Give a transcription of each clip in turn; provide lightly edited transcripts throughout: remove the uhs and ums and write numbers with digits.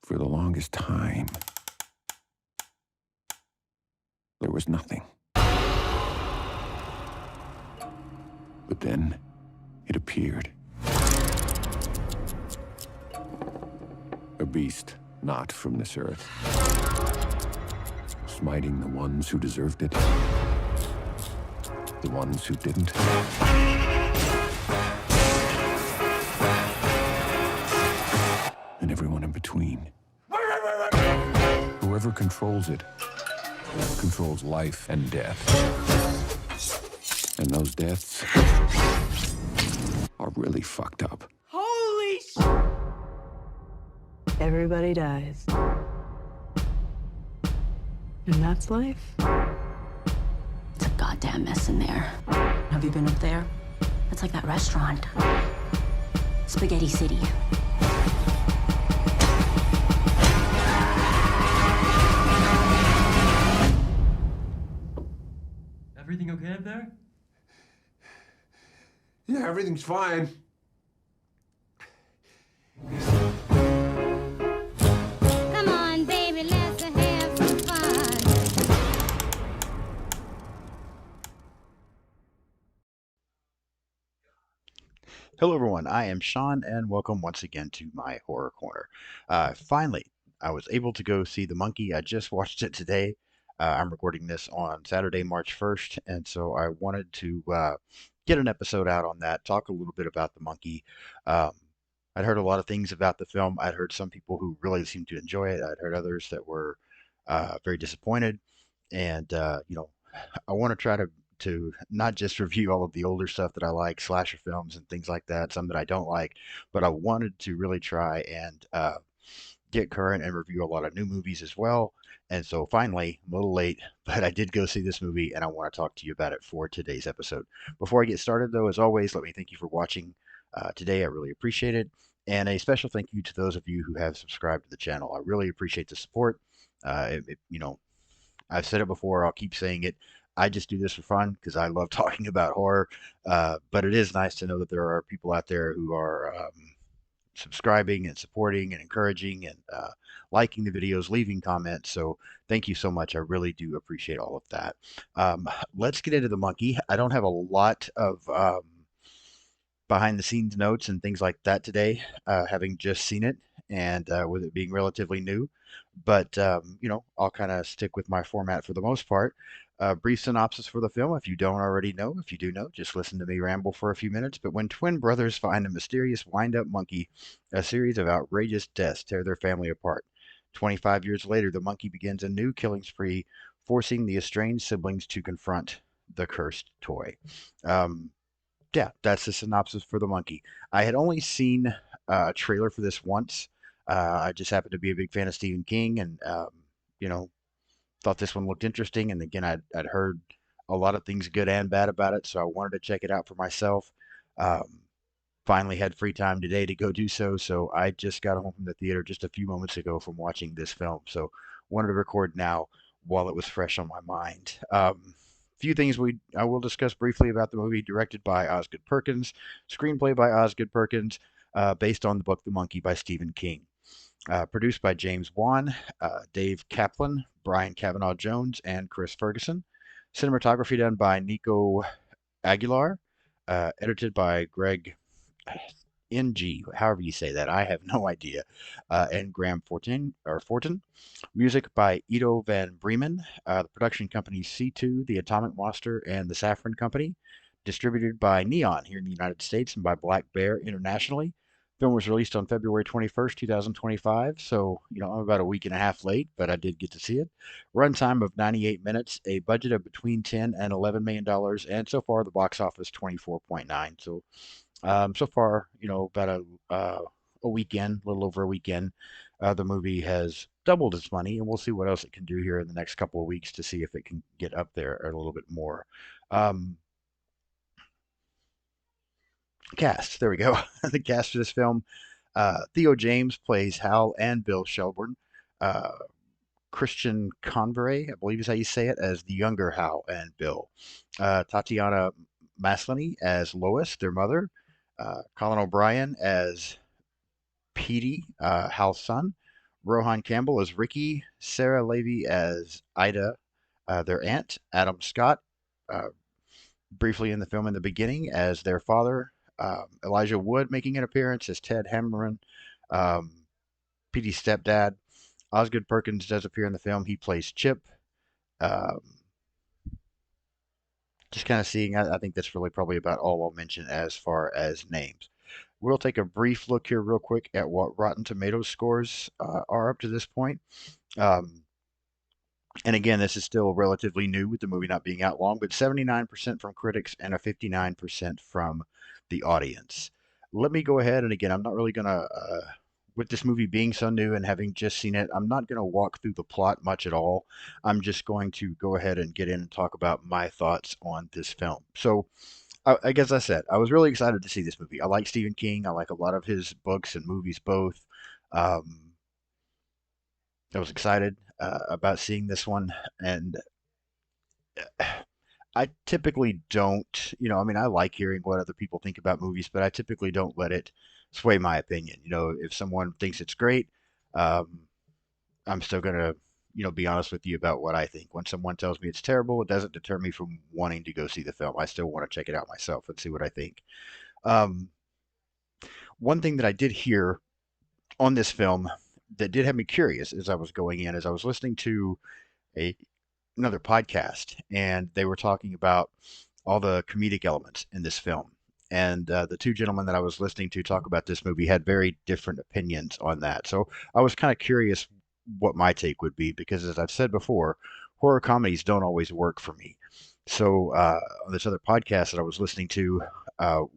For the longest time, there was nothing. But then, it appeared. A beast not from this earth, smiting the ones who deserved it, the ones who didn't. And everyone in between. Whoever controls it controls life and death. And those deaths are really fucked up. Holy sh! Everybody dies. And that's life. It's a goddamn mess in there. Have you been up there? It's like that restaurant. Spaghetti City. Everything okay up there? Yeah, everything's fine. Come on, baby, let's have some fun. Hello, everyone. I am Sean, and welcome once again to my Horror Corner. Finally, I was able to go see The Monkey. I just watched it today. I'm recording this on Saturday, March 1st, and so I wanted to get an episode out on that, talk a little bit about The Monkey. Um, I'd heard a lot of things about the film. I'd heard some people who really seemed to enjoy it. I'd heard others that were very disappointed. And, I want to try to not just review all of the older stuff that I like, slasher films and things like that, some that I don't like, but I wanted to really try and get current and review a lot of new movies as well. And so finally, I'm a little late, but I did go see this movie and I want to talk to you about it for today's episode. Before I get started, though, as always, let me thank you for watching today. I really appreciate it. And a special thank you to those of you who have subscribed to the channel. I really appreciate the support. I've said it before, I'll keep saying it. I just do this for fun because I love talking about horror. But it is nice to know that there are people out there who are subscribing and supporting and encouraging and liking the videos, leaving comments. So thank you so much. I really do appreciate all of that. Let's get into The Monkey. I don't have a lot of behind the scenes notes and things like that today, having just seen it and with it being relatively new. But, I'll kind of stick with my format for the most part. Brief synopsis for the film, if you don't already know. If you do know, just listen to me ramble for a few minutes. But when twin brothers find a mysterious wind-up monkey, a series of outrageous deaths tear their family apart. 25 years later, the monkey begins a new killing spree, forcing the estranged siblings to confront the cursed toy. Yeah, that's the synopsis for The Monkey. I had only seen a trailer for this once. I just happened to be a big fan of Stephen King and, you know, thought this one looked interesting. And again, I'd heard a lot of things good and bad about it, so I wanted to check it out for myself. Um, Finally had free time today to go do so, so I just got home from the theater just a few moments ago from watching this film. So wanted to record now while it was fresh on my mind. Few things I will discuss briefly about the movie. Directed by Osgood Perkins, screenplay by Osgood Perkins, based on the book The Monkey by Stephen King. Produced by James Wan, Dave Kaplan, Brian Kavanaugh Jones, and Chris Ferguson. Cinematography done by Nico Aguilar. Edited by Greg NG, however you say that, I have no idea. And Graham Fortin. Music by Ido van Bremen. The production company C2, The Atomic Monster, and The Saffron Company. Distributed by Neon here in the United States and by Black Bear internationally. Film was released on February 21st, 2025, so, I'm about a week and a half late, but I did get to see it. Runtime of 98 minutes, a budget of between $10 and $11 million, and so far the box office 24.9. So, so far, about a weekend, a little over a weekend, the movie has doubled its money, and we'll see what else it can do here in the next couple of weeks to see if it can get up there a little bit more. Cast, there we go. The cast for this film: Theo James plays Hal and Bill Shelburne. Uh, Christian Convery, I believe is how you say it, as the younger Hal and Bill. Tatiana Maslany as Lois, their mother. Colin O'Brien as Petey, Hal's son. Rohan Campbell as Ricky, Sarah Levy as Ida, their aunt, Adam Scott, uh, briefly in the film in the beginning as their father, Elijah Wood making an appearance as Ted Hammerin, um, Petey's stepdad. Osgood Perkins does appear in the film. He plays Chip. Um, just kind of seeing, I think that's really probably about all I'll mention as far as names. We'll take a brief look here, real quick, at what Rotten Tomatoes scores are up to this point. Um, and again, this is still relatively new with the movie not being out long, but 79% from critics and a 59% from the audience. Let me go ahead, and again, I'm not really going to, with this movie being so new and having just seen it, I'm not going to walk through the plot much at all. I'm just going to go ahead and get in and talk about my thoughts on this film. So, I guess I said, I was really excited to see this movie. I like Stephen King. I like a lot of his books and movies both. Um, I was excited about seeing this one, and I typically don't, I mean, I like hearing what other people think about movies, but I typically don't let it sway my opinion. If someone thinks it's great, um, I'm still gonna, be honest with you about what I think. When someone tells me it's terrible, it doesn't deter me from wanting to go see the film. I still want to check it out myself and see what I think. Um, One thing that I did hear on this film that did have me curious as I was going in, as I was listening to a another podcast, and they were talking about all the comedic elements in this film. And the two gentlemen that I was listening to talk about this movie had very different opinions on that. So I was kind of curious what my take would be, because as I've said before, horror comedies don't always work for me. So on this other podcast that I was listening to,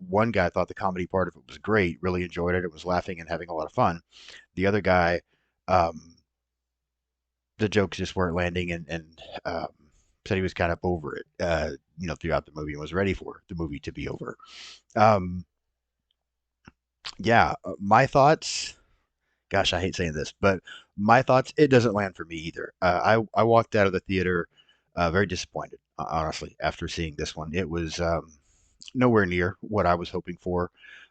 one guy thought the comedy part of it was great, really enjoyed it, was laughing and having a lot of fun. The other guy, um, the jokes just weren't landing, and said he was kind of over it, throughout the movie, and was ready for the movie to be over. Um, yeah, my thoughts. Gosh, I hate saying this, but my thoughts. It doesn't land for me either. I walked out of the theater very disappointed, honestly, after seeing this one. It was nowhere near what I was hoping for.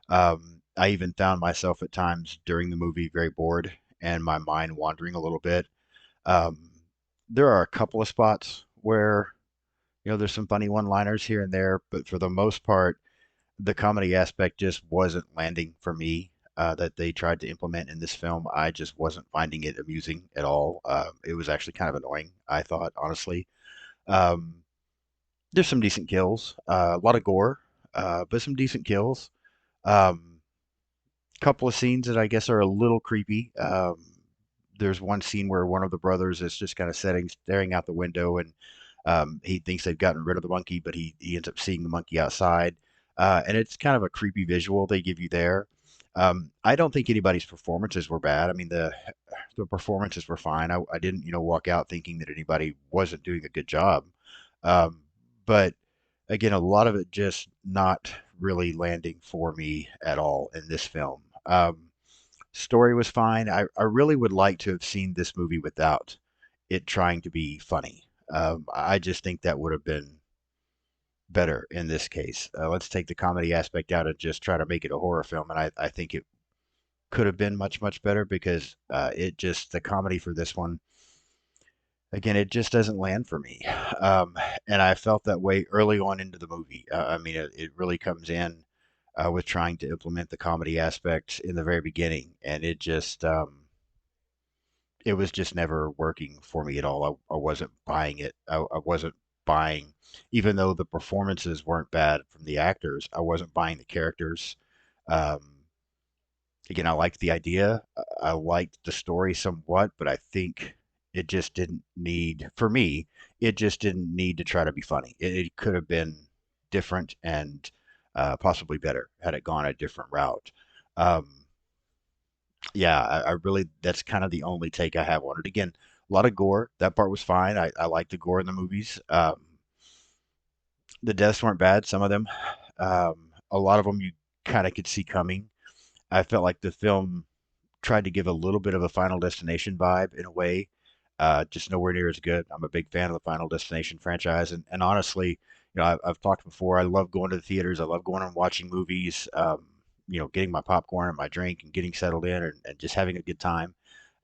I even found myself at times during the movie very bored and my mind wandering a little bit. Um, there are a couple of spots where, there's some funny one-liners here and there, but for the most part, the comedy aspect just wasn't landing for me. That they tried to implement in this film, I just wasn't finding it amusing at all. It was actually kind of annoying, I thought, honestly. Um, there's some decent kills, a lot of gore, but some decent kills. Um, Couple of scenes that I guess are a little creepy. There's one scene where one of the brothers is just kind of staring out the window, and he thinks they've gotten rid of the monkey, but he ends up seeing the monkey outside, and it's kind of a creepy visual they give you there. I don't think anybody's performances were bad. I mean, the performances were fine. I didn't, walk out thinking that anybody wasn't doing a good job. Um, but again, a lot of it just not really landing for me at all in this film. Story was fine. I really would like to have seen this movie without it trying to be funny. I just think that would have been better in this case. Let's take the comedy aspect out and just try to make it a horror film, and I think it could have been much, much better, because the comedy for this one, again, it just doesn't land for me. Um, and I felt that way early on into the movie. I mean, it really comes in with trying to implement the comedy aspect in the very beginning, and it was just never working for me at all. I wasn't buying it. I wasn't buying, even though the performances weren't bad from the actors, I wasn't buying the characters. Um, Again, I liked the idea. I liked the story somewhat, but I think it just didn't need, for me, it just didn't need to try to be funny. It could have been different and possibly better had it gone a different route. Um, yeah, I really, that's kind of the only take I have on it. Again, a lot of gore. That part was fine. I like the gore in the movies. The deaths weren't bad, some of them. A lot of them you kind of could see coming. I felt like the film tried to give a little bit of a Final Destination vibe in a way, just nowhere near as good. I'm a big fan of the Final Destination franchise, and honestly, I've talked before. I love going to the theaters. I love going and watching movies. Getting my popcorn and my drink and getting settled in, and just having a good time.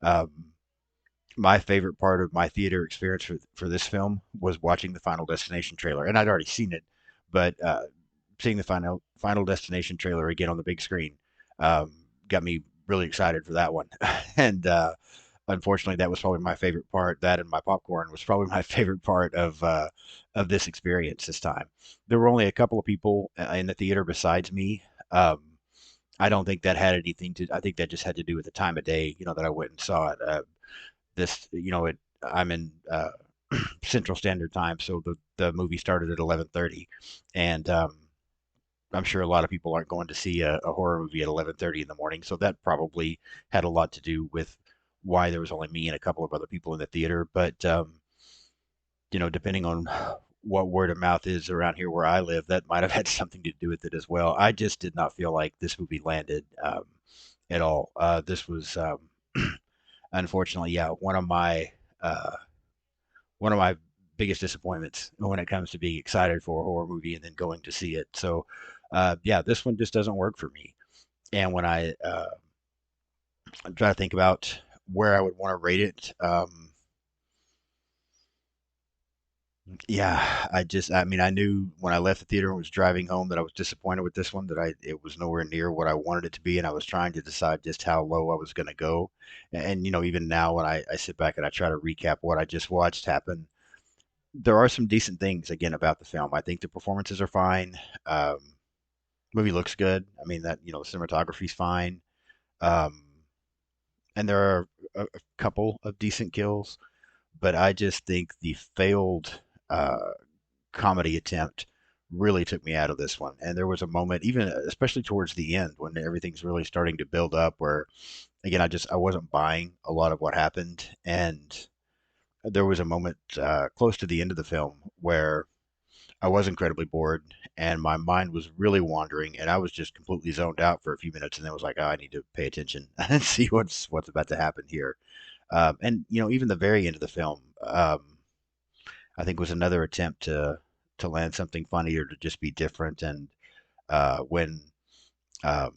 Um, my favorite part of my theater experience for this film was watching the Final Destination trailer, and I'd already seen it, but seeing the Final Destination trailer again on the big screen um, got me really excited for that one. And unfortunately, that was probably my favorite part. That and my popcorn was probably my favorite part of this experience this time. There were only a couple of people in the theater besides me. I don't think that had anything to. I think that just had to do with the time of day, that I went and saw it. I'm in Central Standard Time, so the movie started at 11:30, and I'm sure a lot of people aren't going to see a horror movie at 11:30 in the morning, so that probably had a lot to do with why there was only me and a couple of other people in the theater. But depending on what word of mouth is around here where I live, that might have had something to do with it as well. I just did not feel like this movie landed at all. This was unfortunately, yeah, uh, one of my biggest disappointments when it comes to being excited for a horror movie and then going to see it. So, yeah, this one just doesn't work for me. And when I try to think about where I would want to rate it, yeah, I mean, I knew when I left the theater and was driving home that I was disappointed with this one, it was nowhere near what I wanted it to be, and I was trying to decide just how low I was going to go. And, even now when I sit back and I try to recap what I just watched happen, there are some decent things again about the film. I think the performances are fine. Movie looks good. I mean that the cinematography's fine. Um, and there are a couple of decent kills, but I just think the failed uh, comedy attempt really took me out of this one. And there was a moment, even especially towards the end, when everything's really starting to build up, where again I wasn't buying a lot of what happened, and there was a moment close to the end of the film where I was incredibly bored and my mind was really wandering, and I was just completely zoned out for a few minutes, and then was like, oh, I need to pay attention and see what's about to happen here. And even the very end of the film, I think was another attempt to land something funny or to just be different. And when um,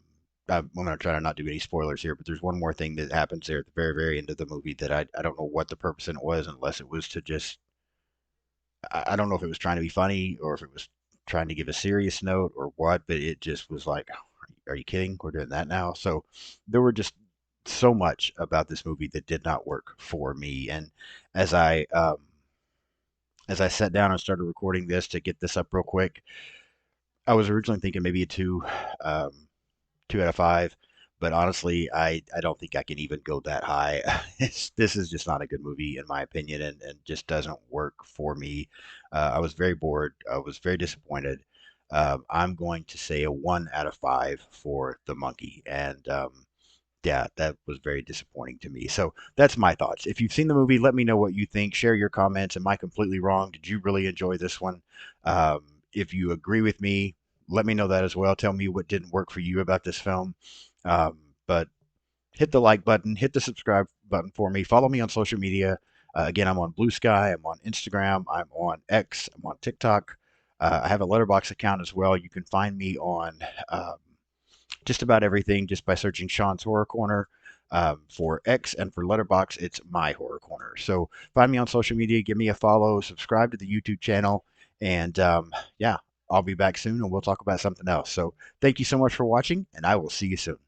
I'm going to try to not do any spoilers here, but there's one more thing that happens there at the very, very end of the movie that I don't know what the purpose in it was, unless it was to just, I don't know if it was trying to be funny or if it was trying to give a serious note or what, but it just was like, are you kidding? We're doing that now. So there were just so much about this movie that did not work for me. And as I, um, as I sat down and started recording this to get this up real quick, I was originally thinking maybe a um, 2 out of 5, but honestly, I don't think I can even go that high. This is just not a good movie in my opinion, and just doesn't work for me. I was very bored. I was very disappointed. I'm going to say a 1 out of 5 for The Monkey, and yeah, that was very disappointing to me. So that's my thoughts. If you've seen the movie, let me know what you think. Share your comments. Am I completely wrong? Did you really enjoy this one? If you agree with me, let me know that as well. Tell me what didn't work for you about this film. But hit the like button, hit the subscribe button for me. Follow me on social media. Again, I'm on Blue Sky, I'm on Instagram, I'm on X, I'm on TikTok. I have a Letterboxd account as well. You can find me on just about everything just by searching Sean's Horror Corner. For X and for Letterboxd, it's My Horror Corner. So find me on social media, give me a follow, subscribe to the YouTube channel, and yeah, I'll be back soon and we'll talk about something else. So thank you so much for watching, and I will see you soon.